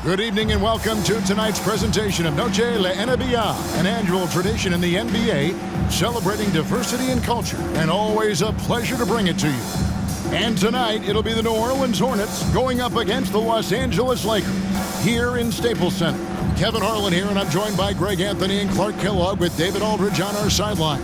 Good evening and welcome to tonight's presentation of Noche La NBA, an annual tradition in the NBA celebrating diversity and culture, and always a pleasure to bring it to you. And tonight, it'll be the New Orleans Hornets going up against the Los Angeles Lakers here in Staples Center. Kevin Harlan here, and I'm joined by Greg Anthony and Clark Kellogg with David Aldridge on our sideline.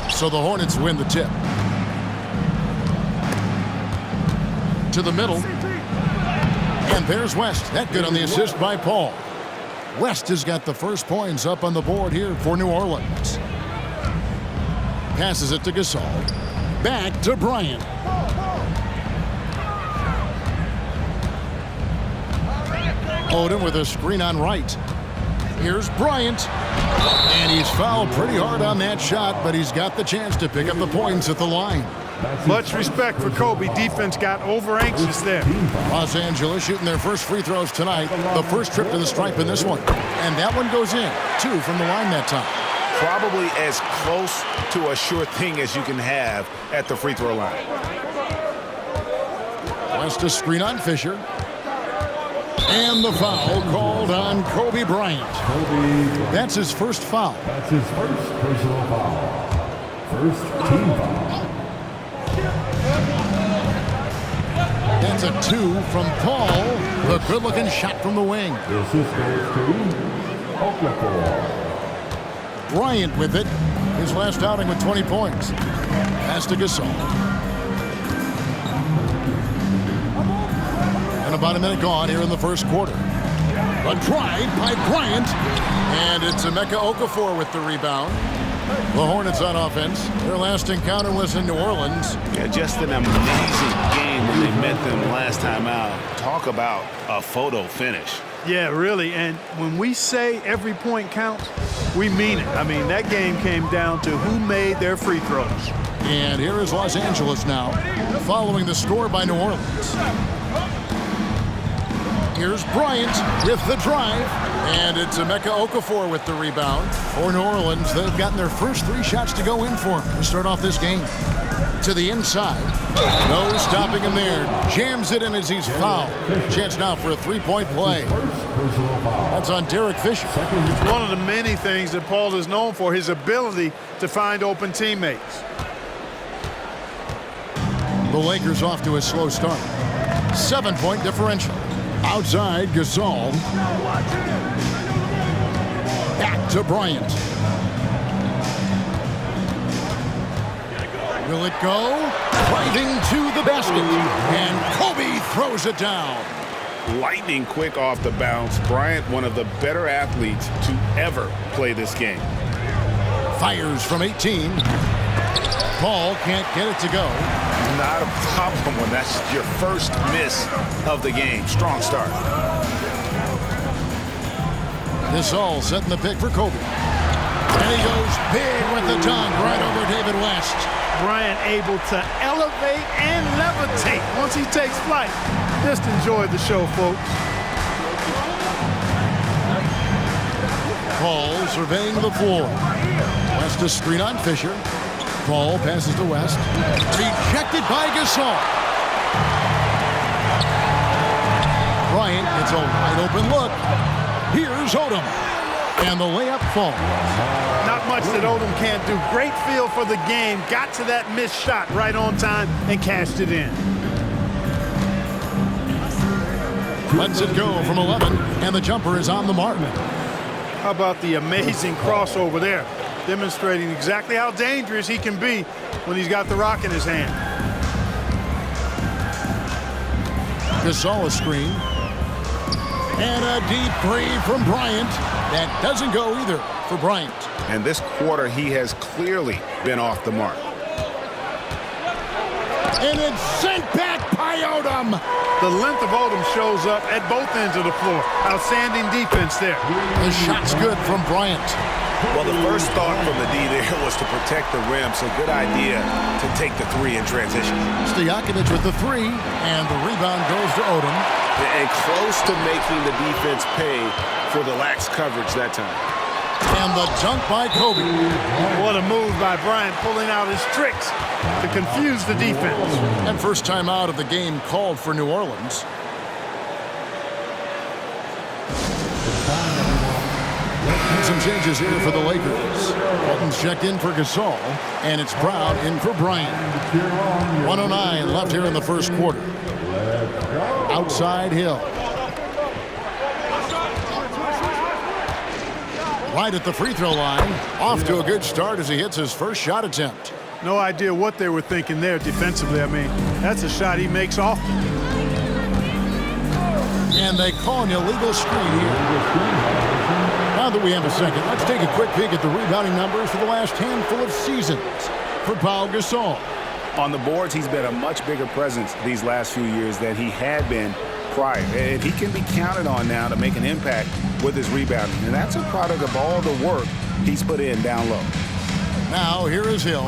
So the Hornets win the tip. To the middle. And there's West. That good on the assist by Paul. West has got the first points up on the board here for New Orleans. Passes it to Gasol. Back to Bryant. Odom with a screen on right. Here's Bryant. And he's fouled pretty hard on that shot, but he's got the chance to pick up the points at the line. Much respect for Kobe. Defense got over anxious there. Los Angeles shooting their first free throws tonight. The first trip to the stripe in this one. And that one goes in. 2 from the line that time. Probably as close to a sure thing as you can have at the free throw line. Wants to screen on Fisher. And the foul called on Kobe Bryant. That's his first foul. That's his first personal foul. First team foul. That's a 2 from Paul. The good-looking shot from the wing. The assist goes to Okafor. Bryant with it. His last outing with 20 points. Pass to Gasol. And about a minute gone here in the first quarter. A drive by Bryant. And it's Emeka Okafor with the rebound. The Hornets on offense. Their last encounter was in New Orleans. Yeah, just an amazing game when they met them last time out. Talk about a photo finish. Yeah, really. And when we say every point counts, we mean it. I mean, that game came down to who made their free throws. And here is Los Angeles now, following the score by New Orleans. Here's Bryant with the drive. And it's Emeka Okafor with the rebound. For New Orleans, they've gotten their first 3 shots to go in for him to start off this game. To the inside. No stopping him there. Jams it in as he's fouled. Chance now for a 3-point play. That's on Derek Fisher. It's one of the many things that Paul is known for, his ability to find open teammates. The Lakers off to a slow start. 7-point differential. Outside, Gasol. Back to Bryant. Will it go? Driving to the basket. And Kobe throws it down. Lightning quick off the bounce. Bryant, one of the better athletes to ever play this game. Fires from 18. Paul can't get it to go. Not a problem when that's your first miss of the game. Strong start. This all setting the pick for Kobe. And he goes big with the dunk right over David West. Bryant able to elevate and levitate once he takes flight. Just enjoy the show, folks. Paul surveying the floor. West to screen on Fisher. Paul passes to West. Rejected by Gasol. Bryant gets a wide open look. Here's Odom. And the layup falls. Not much that Odom can't do. Great feel for the game. Got to that missed shot right on time and cashed it in. Lets it go from 11. And the jumper is on the mark. How about the amazing crossover there? Demonstrating exactly how dangerous he can be when he's got the rock in his hand. Gasol a screen. And a deep three from Bryant. That doesn't go either for Bryant. And this quarter, he has clearly been off the mark. And it's sent back by Odom. The length of Odom shows up at both ends of the floor. Outstanding defense there. The shot's good from Bryant. Well, the first thought from the D there was to protect the rim, so good idea to take the three in transition. Stojakovic with the three, and the rebound goes to Odom. And close to making the defense pay for the lax coverage that time. And the dunk by Kobe. What a move by Bryant, pulling out his tricks to confuse the defense. And first time out of the game called for New Orleans. Some changes here for the Lakers. Walton's checked in for Gasol, and it's Brown in for Bryant. 1:09 left here in the first quarter. Outside Hill. Right at the free throw line. Off to a good start as he hits his first shot attempt. No idea what they were thinking there defensively. I mean, that's a shot he makes often. And they call an illegal screen here. Now that we have a second, let's take a quick peek at the rebounding numbers for the last handful of seasons for Pau Gasol. On the boards, he's been a much bigger presence these last few years than he had been prior. And he can be counted on now to make an impact with his rebounding. And that's a product of all the work he's put in down low. Now here is Hill.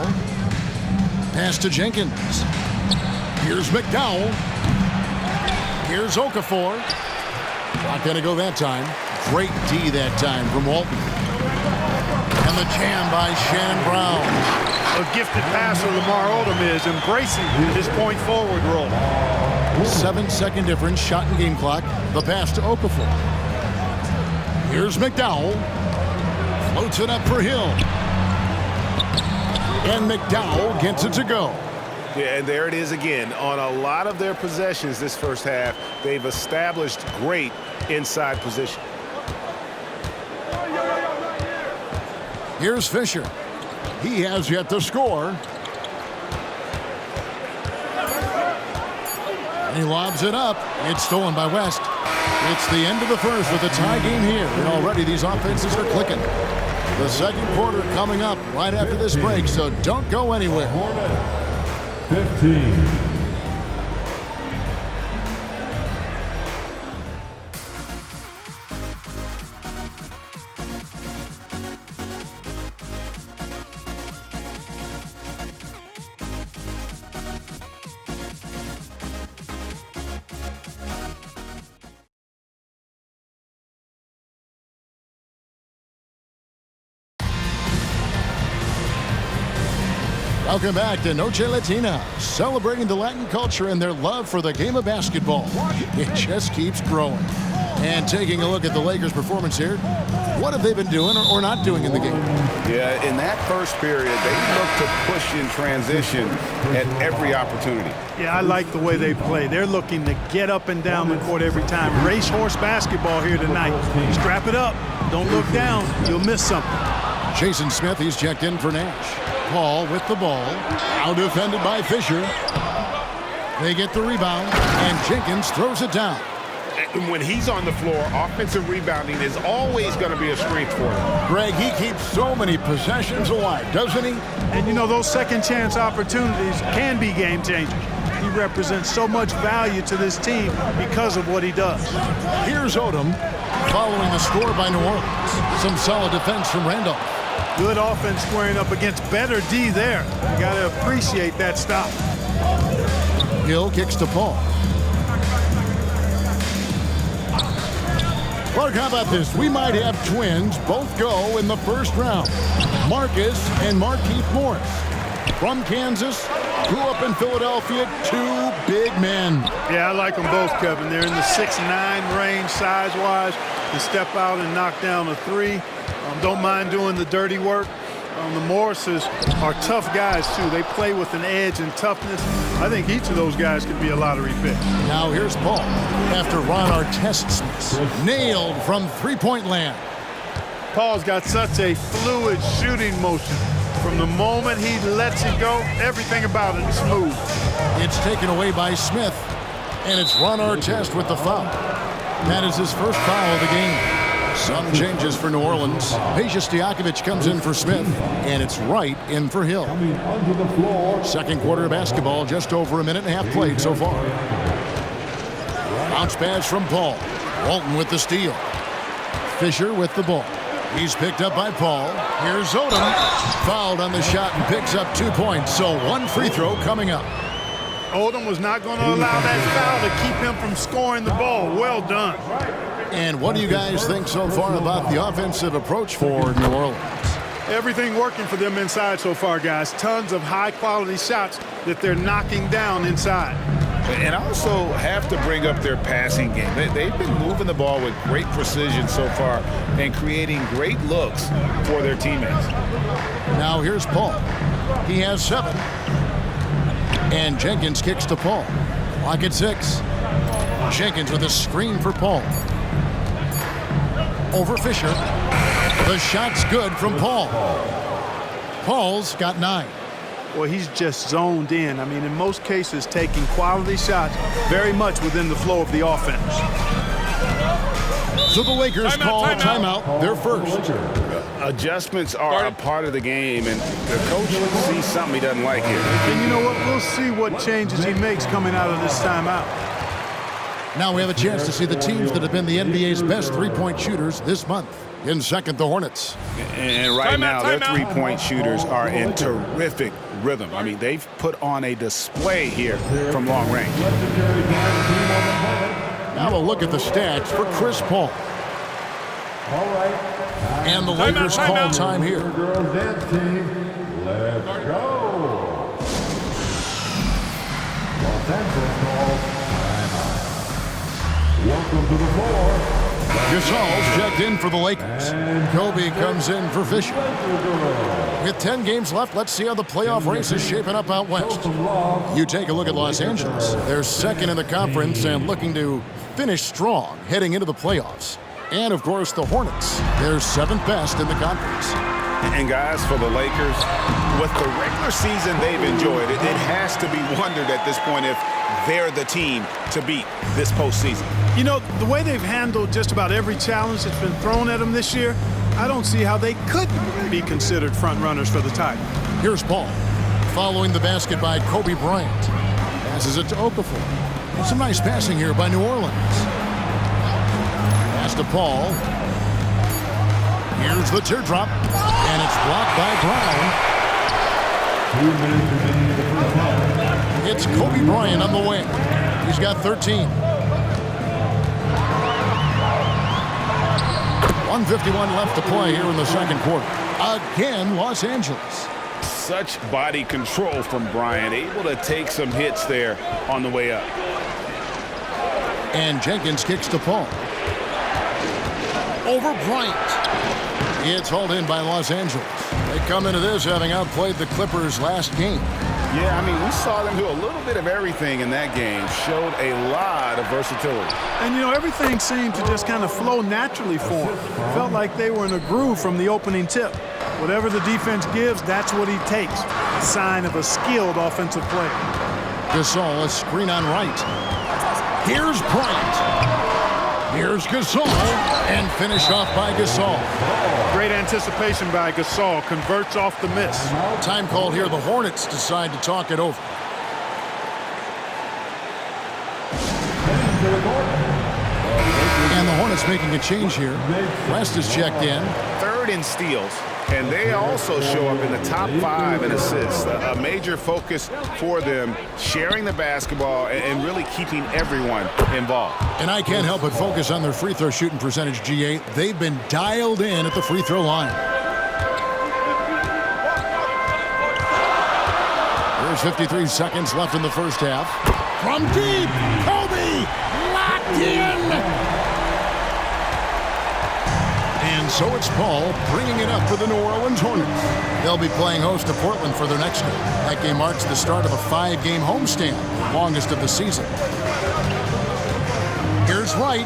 Pass to Jenkins. Here's McDowell. Here's Okafor. Not going to go that time. Great D that time from Walton. And the jam by Shannon Brown. A gifted passer Lamar Odom is, embracing his point forward role. 7-second difference, shot and game clock. The pass to Okafor. Here's McDowell. Floats it up for Hill. And McDowell gets it to go. Yeah, and there it is again. On a lot of their possessions this first half, they've established great inside position. Here's Fisher. He has yet to score. And he lobs it up. It's stolen by West. It's the end of the first with a tie game here. And already these offenses are clicking. The second quarter coming up right after this break, so don't go anywhere. 15. Welcome back to Noche Latina, celebrating the Latin culture and their love for the game of basketball. It just keeps growing. And taking a look at the Lakers' performance here, what have they been doing or not doing in the game? Yeah, in that first period, they looked to push in transition at every opportunity. Yeah, I like the way they play. They're looking to get up and down the court every time. Racehorse basketball here tonight. Strap it up. Don't look down. You'll miss something. Jason Smith, he's checked in for Nash. Paul with the ball. Now defended by Fisher. They get the rebound, and Jenkins throws it down. When he's on the floor, offensive rebounding is always going to be a strength for him. Greg, he keeps so many possessions alive, doesn't he? And, you know, those second-chance opportunities can be game changers. He represents so much value to this team because of what he does. Here's Odom following the score by New Orleans. Some solid defense from Randolph. Good offense squaring up against better D there. You got to appreciate that stop. Hill kicks to Paul. Clark, how about this? We might have twins both go in the first round. Marcus and Markieff Morris. From Kansas, grew up in Philadelphia, two big men. Yeah, I like them both, Kevin. They're in the 6'9" range size-wise. They step out and knock down a three. Don't mind doing the dirty work. The Morrises are tough guys, too. They play with an edge and toughness. I think each of those guys could be a lottery pick. Now here's Paul after Ron Artest's miss. Nailed from three-point land. Paul's got such a fluid shooting motion. From the moment he lets it go, everything about it is smooth. It's taken away by Smith. And it's Ron Artest with the foul. That is his first foul of the game. Some changes for New Orleans. Peja Stojakovic comes in for Smith, and it's Wright in for Hill. Second quarter of basketball, just over a minute and a half played so far. Bounce pass from Paul. Walton with the steal. Fisher with the ball. He's picked up by Paul. Here's Odom. Fouled on the shot and picks up 2 points, so one free throw coming up. Odom was not going to allow that foul to keep him from scoring the ball. Well done. And what do you guys think so far about the offensive approach for New Orleans? Everything working for them inside so far, guys. Tons of high-quality shots that they're knocking down inside. And also have to bring up their passing game. They've been moving the ball with great precision so far and creating great looks for their teammates. Now here's Paul. He has 7. And Jenkins kicks to Paul. Clock at 6. Jenkins with a screen for Paul. Over Fisher. The shot's good from Paul. Paul's got 9. Well, he's just zoned in. I mean, in most cases, taking quality shots very much within the flow of the offense. So the Lakers call timeout, their first. Adjustments are a part of the game, and the coach sees something he doesn't like here. And you know what? We'll see what changes he makes coming out of this timeout. Now we have a chance to see the teams that have been the NBA's best three-point shooters this month. In second, the Hornets. And right now, their three-point shooters are in terrific rhythm. I mean, they've put on a display here from long range. Now we'll look at the stats for Chris Paul. And the Lakers call time here. Girls dance team, let's go. Los Angeles calls timeout. Welcome to the floor. Gasol's checked in for the Lakers. Kobe comes in for Fisher. With 10 games left, let's see how the playoff race is shaping up out west. You take a look at Los Angeles. They're second in the conference and looking to finish strong heading into the playoffs. And, of course, the Hornets. They're 7th best in the conference. And, guys, for the Lakers, with the regular season they've enjoyed, it has to be wondered at this point if they're the team to beat this postseason. You know, the way they've handled just about every challenge that's been thrown at them this year, I don't see how they could be considered front runners for the title. Here's Paul. Following the basket by Kobe Bryant. Passes it to Okafor. Some nice passing here by New Orleans. Pass to Paul. Here's the teardrop. And it's blocked by Brown. 2 minutes remaining in the first half. It's Kobe Bryant on the wing. He's got 13. 1:51 left to play here in the second quarter. Again, Los Angeles. Such body control from Bryant, able to take some hits there on the way up. And Jenkins kicks to Paul. Over Bryant. It's hauled in by Los Angeles. They come into this having outplayed the Clippers last game. Yeah, I mean, we saw them do a little bit of everything in that game. Showed a lot of versatility. And, you know, everything seemed to just kind of flow naturally for him. Felt like they were in a groove from the opening tip. Whatever the defense gives, that's what he takes. A sign of a skilled offensive player. Gasol, a screen on right. Here's Bryant. Here's Gasol. And finished off by Gasol. Great anticipation by Gasol. Converts off the miss. Time called here. The Hornets decide to talk it over. And the Hornets making a change here. West is checked in. 3rd in steals. And they also show up in the top 5 in assists. A major focus for them, sharing the basketball and really keeping everyone involved. And I can't help but focus on their free throw shooting percentage, G8. They've been dialed in at the free throw line. There's 53 seconds left in the first half. From deep, Kobe locked in. And so it's Paul bringing it up for the New Orleans Hornets. They'll be playing host to Portland for their next game. That game marks the start of a 5-game homestand, longest of the season. Here's Wright.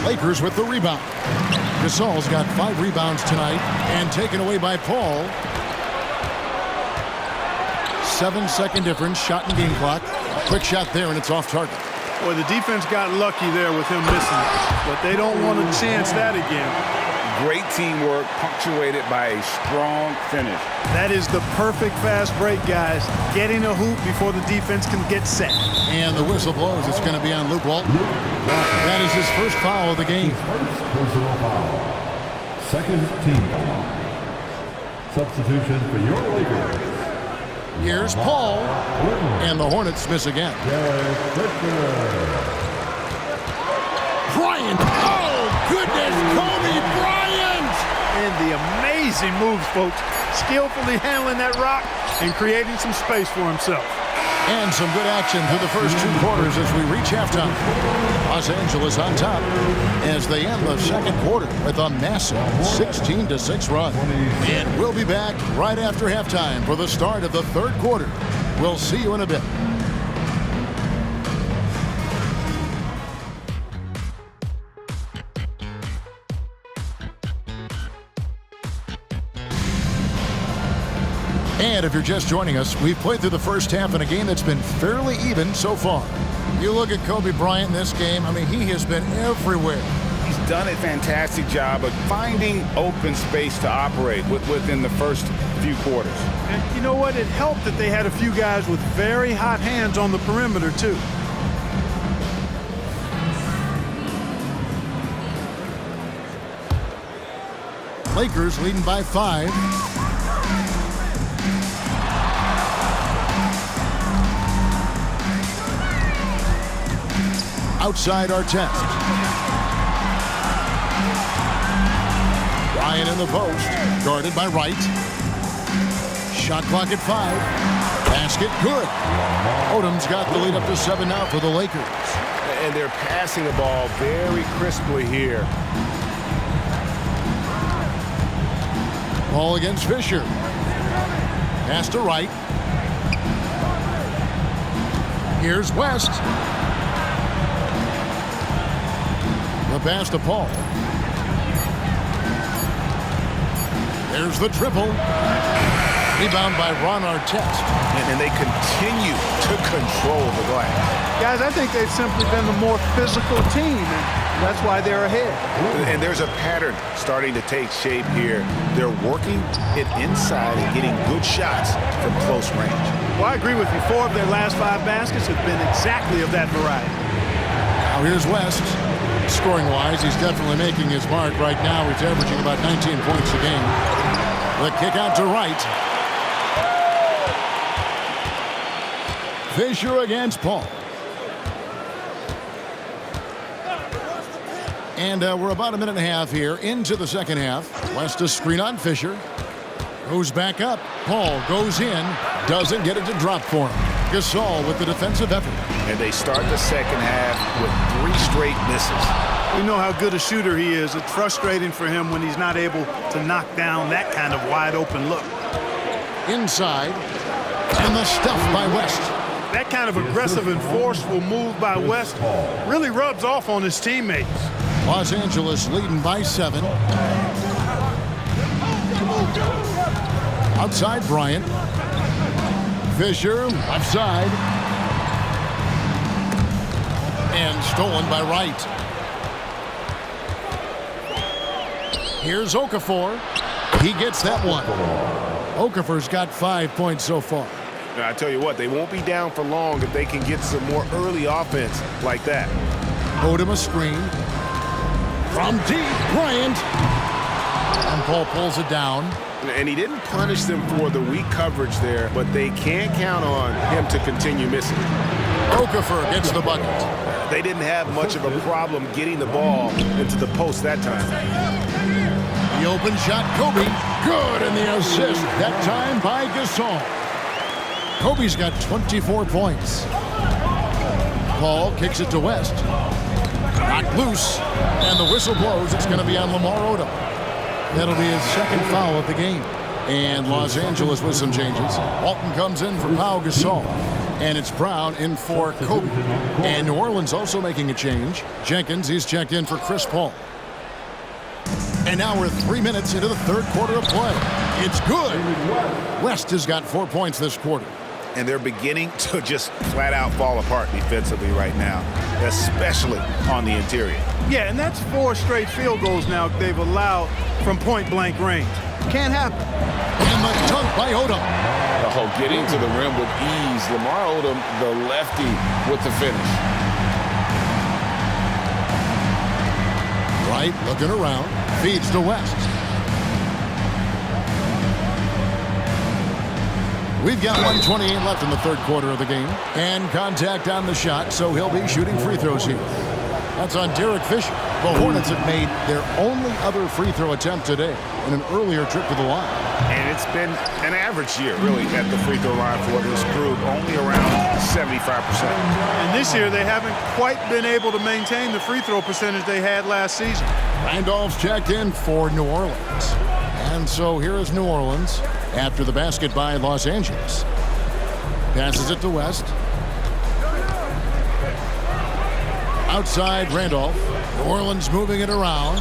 Lakers with the rebound. Gasol's got 5 rebounds tonight and taken away by Paul. 7-second difference, shot and game clock. Quick shot there, and it's off target. Boy, the defense got lucky there with him missing, but they don't want to chance that again. Great teamwork, punctuated by a strong finish. That is the perfect fast break, guys. Getting a hoop before the defense can get set. And the whistle blows. It's going to be on Luke Walton. That is his first foul of the game. First personal foul. Second team foul. Substitution for your Lakers. Here's Paul. And the Hornets miss again. Bryant. Oh, goodness. Kobe Bryant. And the amazing moves, folks. Skillfully handling that rock and creating some space for himself. And some good action through the first 2 quarters as we reach halftime. Los Angeles on top as they end the second quarter with a massive 16-6 run. And we'll be back right after halftime for the start of the third quarter. We'll see you in a bit. And if you're just joining us, we've played through the first half in a game that's been fairly even so far. You look at Kobe Bryant in this game, I mean, he has been everywhere. He's done a fantastic job of finding open space to operate within the first few quarters. And you know what? It helped that they had a few guys with very hot hands on the perimeter, too. Lakers leading by 5. Outside our test. Bryant in the post, guarded by Wright. Shot clock at 5. Basket good. Odom's got the lead up to 7 now for the Lakers. And they're passing the ball very crisply here. Ball against Fisher. Pass to Wright. Here's West. The pass to Paul. There's the triple. Rebound by Ron Artest. And they continue to control the glass. Guys, I think they've simply been the more physical team, and that's why they're ahead. And there's a pattern starting to take shape here. They're working it inside and getting good shots from close range. Well, I agree with you. 4 of their last 5 baskets have been exactly of that variety. Now here's West. Scoring-wise, he's definitely making his mark right now. He's averaging about 19 points a game. The kick out to Wright. Fisher against Paul. And we're about a minute and a half here into the second half. West a screen on Fisher. Goes back up. Paul goes in. Doesn't get it to drop for him. Gasol with the defensive effort. And they start the second half with 3 straight misses. We know how good a shooter he is. It's frustrating for him when he's not able to knock down that kind of wide-open look. Inside. And the stuff by West. That kind of aggressive and forceful move by West really rubs off on his teammates. Los Angeles leading by 7. Outside Bryant. Fisher, left side. And stolen by Wright. Here's Okafor. He gets that one. Okafor's got 5 points so far. And I tell you what, they won't be down for long if they can get some more early offense like that. Odom a screen. From deep, Bryant. And Paul pulls it down. And he didn't punish them for the weak coverage there, but they can't count on him to continue missing. Okafor gets the bucket. They didn't have much of a problem getting the ball into the post that time. The open shot, Kobe. Good, and the assist, that time by Gasol. Kobe's got 24 points. Paul kicks it to West. Knocked loose, and the whistle blows. It's going to be on Lamar Odom. That'll be his second foul of the game. And Los Angeles with some changes. Walton comes in for Pau Gasol. And it's Brown in for Kobe. And New Orleans also making a change. Jenkins, he's checked in for Chris Paul. And now we're 3 minutes into the third quarter of play. It's good. West has got 4 points this quarter. and they're beginning to just flat out fall apart defensively right now, especially on the interior. Yeah, and that's 4 straight field goals now they've allowed from point-blank range. Can't happen. And the dunk by Odom. Oh, getting to the rim with ease. Lamar Odom, the lefty, with the finish. Wright looking around, feeds to West. We've got 1:28 left in the third quarter of the game. And contact on the shot, so he'll be shooting free throws here. That's on Derek Fisher. The Hornets have made their only other free throw attempt today in an earlier trip to the line. And it's been an average year, really, at the free throw line for this group, only around 75%. And this year, they haven't quite been able to maintain the free throw percentage they had last season. Randolph's checked in for New Orleans. And so here is New Orleans after the basket by Los Angeles. Passes it to West. Outside Randolph. New Orleans moving it around.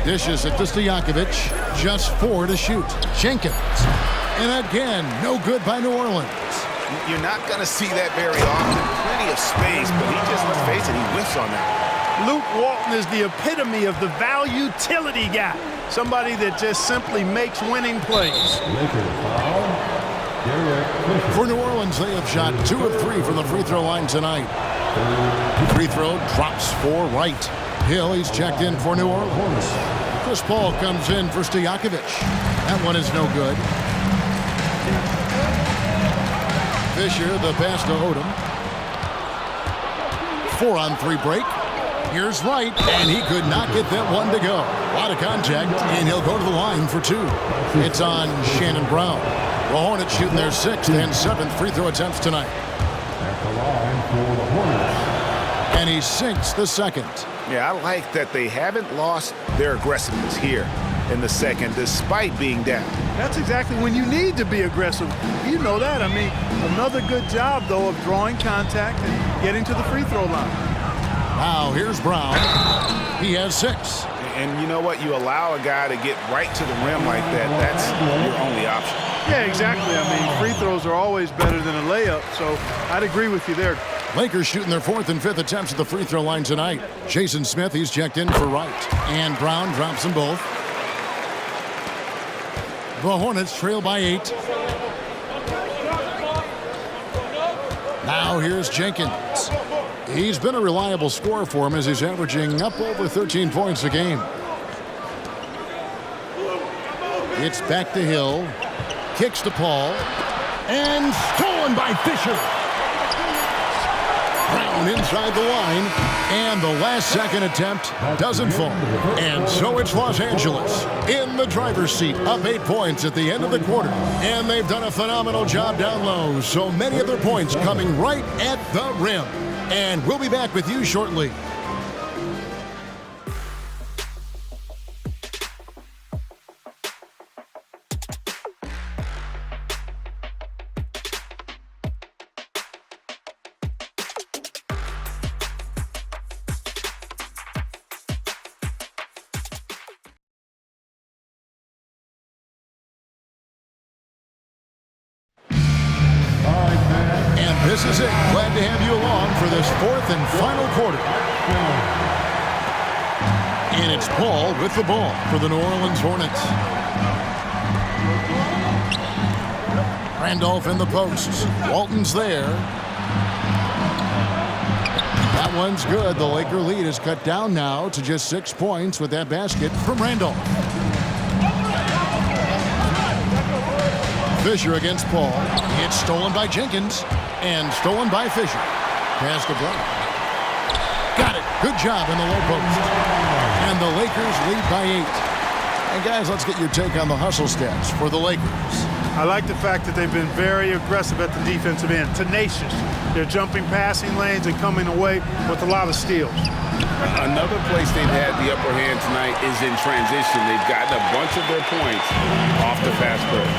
Dishes it to Stojakovic. Just 4 to shoot. Jenkins. And again, no good by New Orleans. You're not going to see that very often. Plenty of space, but he just, let's face it, he whiffs on that. Luke Walton is the epitome of the value-utility guy. Somebody that just simply makes winning plays. For New Orleans, they have shot 2 of 3 from the free throw line tonight. Free throw drops for Wright. Hill, he's checked in for New Orleans. Chris Paul comes in for Stojakovic. That one is no good. Fisher, the pass to Odom. 4-on-3 break. Here's Wright, and he could not get that one to go. A lot of contact, and he'll go to the line for 2. It's on Shannon Brown. The Hornets shooting their 6th and 7th free throw attempts tonight. At the line for the Hornets. And he sinks the 2nd. Yeah, I like that they haven't lost their aggressiveness here in the 2nd, despite being down. That's exactly when you need to be aggressive. You know that. I mean, another good job, though, of drawing contact and getting to the free throw line. Now, here's Brown. He has 6. And you know what? You allow a guy to get right to the rim like that. That's your only option. Yeah, exactly. I mean, free throws are always better than a layup, so I'd agree with you there. Lakers shooting their 4th and 5th attempts at the free throw line tonight. Jason Smith, he's checked in for Wright. And Brown drops them both. The Hornets trail by 8. Now here's Jenkins. He's been a reliable scorer for him as he's averaging up over 13 points a game. It's back to Hill. Kicks to Paul. And stolen by Fisher. Brown inside the line. And the last second attempt doesn't fall. And so it's Los Angeles in the driver's seat, up 8 points at the end of the quarter. And they've done a phenomenal job down low. So many of their points coming right at the rim. And we'll be back with you shortly. This is it. Glad to have you along for this 4th and final quarter. And it's Paul with the ball for the New Orleans Hornets. Randolph in the posts. Walton's there. That one's good. The Laker lead is cut down now to just 6 points with that basket from Randolph. Fisher against Paul. It's stolen by Jenkins. And stolen by Fisher. Pass to Brown. Got it. Good job in the low post. And the Lakers lead by 8. And guys, let's get your take on the hustle stats for the Lakers. I like the fact that they've been very aggressive at the defensive end. Tenacious. They're jumping passing lanes and coming away with a lot of steals. Another place they've had the upper hand tonight is in transition. They've gotten a bunch of their points off the fast break.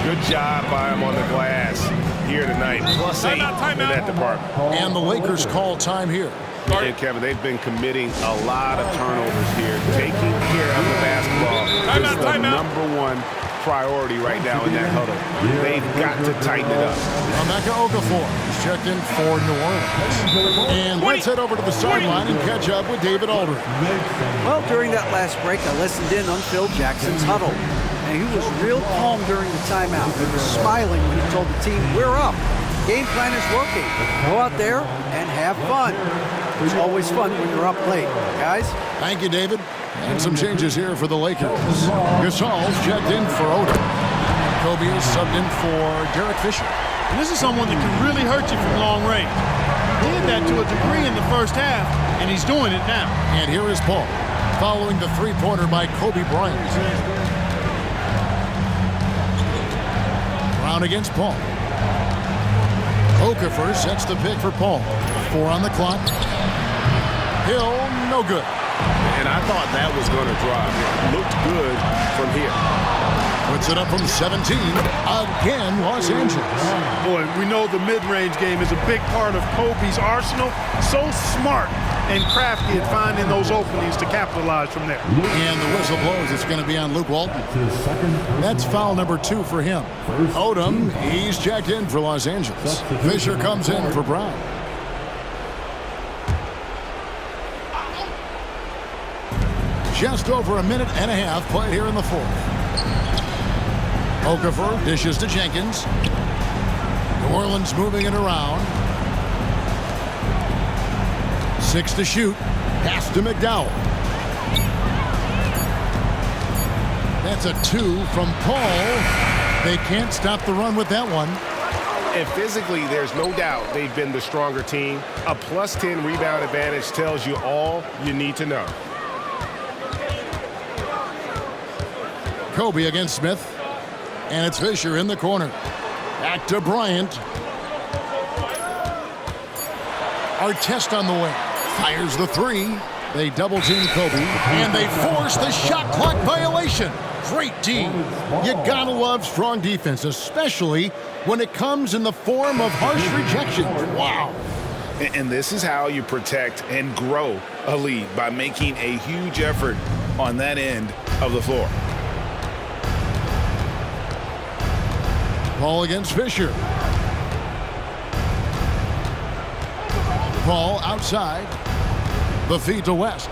Good job by them on the glass here tonight. +8 in that department. And the Lakers call time here. And Kevin, they've been committing a lot of turnovers here. Taking care of the basketball is the #1 priority right now in that huddle. They've got to tighten it up. Emeka Okafor is checked in for New Orleans. And let's head over to the sideline and catch up with David Aldridge. Well, during that last break, I listened in on Phil Jackson's huddle. And he was real calm during the timeout. He was smiling when he told the team, we're up. Game plan is working. Go out there and have fun. It's always fun when you're up late. Guys? Thank you, David. And some changes here for the Lakers. Gasol's checked in for Odom. Kobe is subbed in for Derek Fisher. And this is someone that can really hurt you from long range. He did that to a degree in the first half, and he's doing it now. And here is Paul, following the three-pointer by Kobe Bryant. Brown against Paul. Okafor sets the pick for Paul. 4 on the clock. Hill, no good. And I thought that was going to drive. It looked good from here. Puts it up from 17. Again, Los Angeles. Boy, we know the mid-range game is a big part of Kobe's arsenal. So smart and crafty at finding those openings to capitalize from there. And the whistle blows. It's going to be on Luke Walton. That's foul number 2 for him. Odom, he's checked in for Los Angeles. Fisher comes in for Brown. Just over a minute and a half played here in the fourth. Okafor dishes to Jenkins. New Orleans moving it around. 6 to shoot. Pass to McDowell. That's a 2 from Paul. They can't stop the run with that one. And physically, there's no doubt they've been the stronger team. A +10 rebound advantage tells you all you need to know. Kobe against Smith. And it's Fisher in the corner. Back to Bryant. Artest on the way. Fires the 3. They double team Kobe. And they force the shot clock violation. Great D. You gotta love strong defense, especially when it comes in the form of harsh rejections. Wow. And this is how you protect and grow a lead, by making a huge effort on that end of the floor. Paul against Fisher. Paul outside. The feed to West.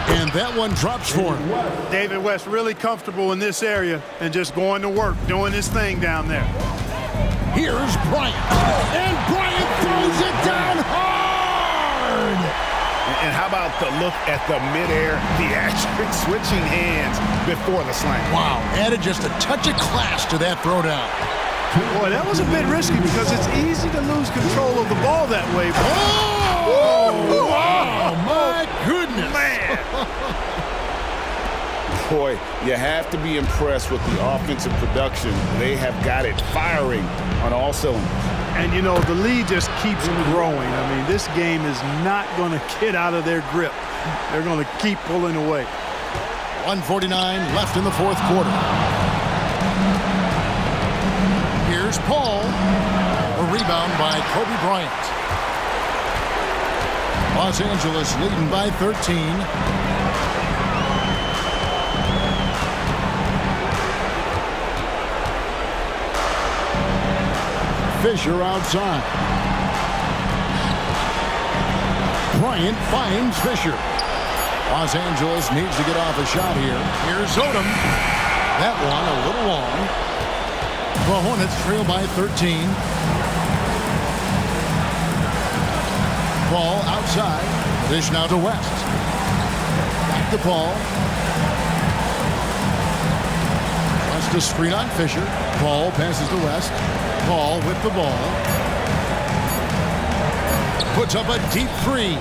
And that one drops for him. David West really comfortable in this area and just going to work, doing his thing down there. Here's Bryant. And Bryant throws it down hard. And how about the look at the midair, theatric switching hands before the slam? Wow, added just a touch of class to that throwdown. Boy, that was a bit risky because it's easy to lose control of the ball that way. Oh, wow, my goodness. Man. Boy, you have to be impressed with the offensive production. They have got it firing on all cylinders. And, you know, the lead just keeps growing. I mean, this game is not going to get out of their grip. They're going to keep pulling away. 1:49 left in the fourth quarter. Here's Paul. A rebound by Kobe Bryant. Los Angeles leading by 13. Fisher outside. Bryant finds Fisher. Los Angeles needs to get off a shot here. Here's Odom. That one a little long. The Hornets trail by 13. Ball outside. Dish now to West. Back to Paul. West to screen on Fisher. Paul passes to West. Paul with the ball. Puts up a deep 3.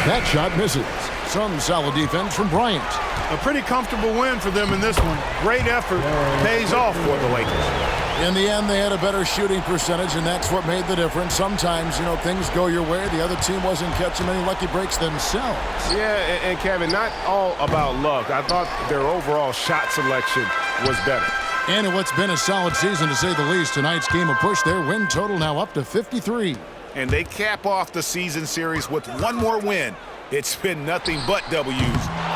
That shot misses. Some solid defense from Bryant. A pretty comfortable win for them in this one. Great effort. Pays off for the Lakers. In the end, they had a better shooting percentage, and that's what made the difference. Sometimes, you know, things go your way. The other team wasn't catching any lucky breaks themselves. Yeah, and Kevin, not all about luck. I thought their overall shot selection was better. And in what's been a solid season, to say the least, tonight's game of push, their win total now up to 53. And they cap off the season series with one more win It's been nothing but W's,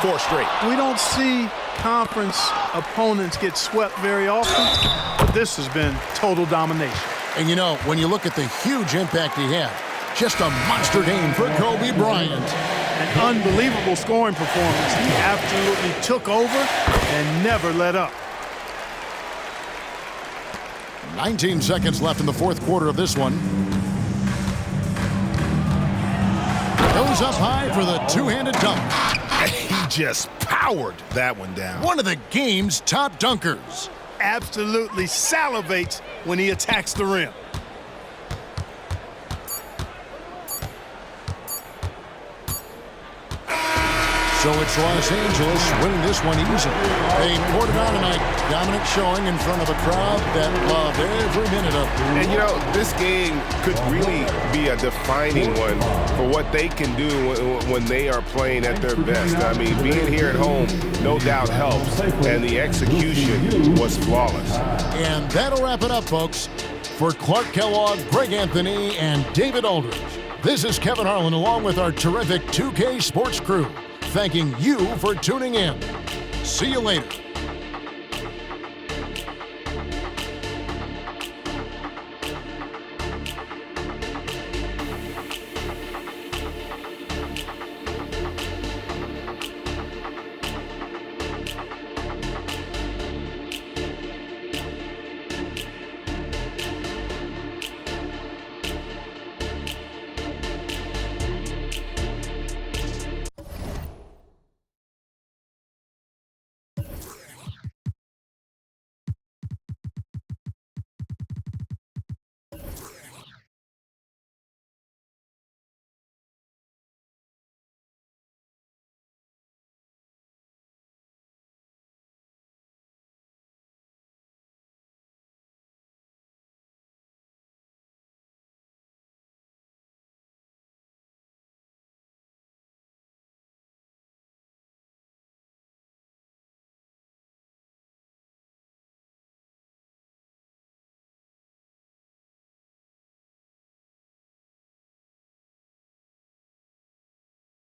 4 straight. We don't see conference opponents get swept very often, but this has been total domination. And you know, when you look at the huge impact he had, just a monster game for Kobe Bryant. An unbelievable scoring performance. He absolutely took over and never let up. 19 seconds left in the fourth quarter of this one. Goes up high for the two-handed dunk. He just powered that one down. One of the game's top dunkers. Absolutely salivates when he attacks the rim. So it's Los Angeles winning this one easily. They poured it on tonight. Dominant showing in front of a crowd that loved every minute of it. And, you know, this game could really be a defining one for what they can do when they are playing at their best. I mean, being here at home no doubt helps, and the execution was flawless. And that'll wrap it up, folks. For Clark Kellogg, Greg Anthony, and David Aldridge, this is Kevin Harlan along with our terrific 2K Sports crew, thanking you for tuning in. See you later.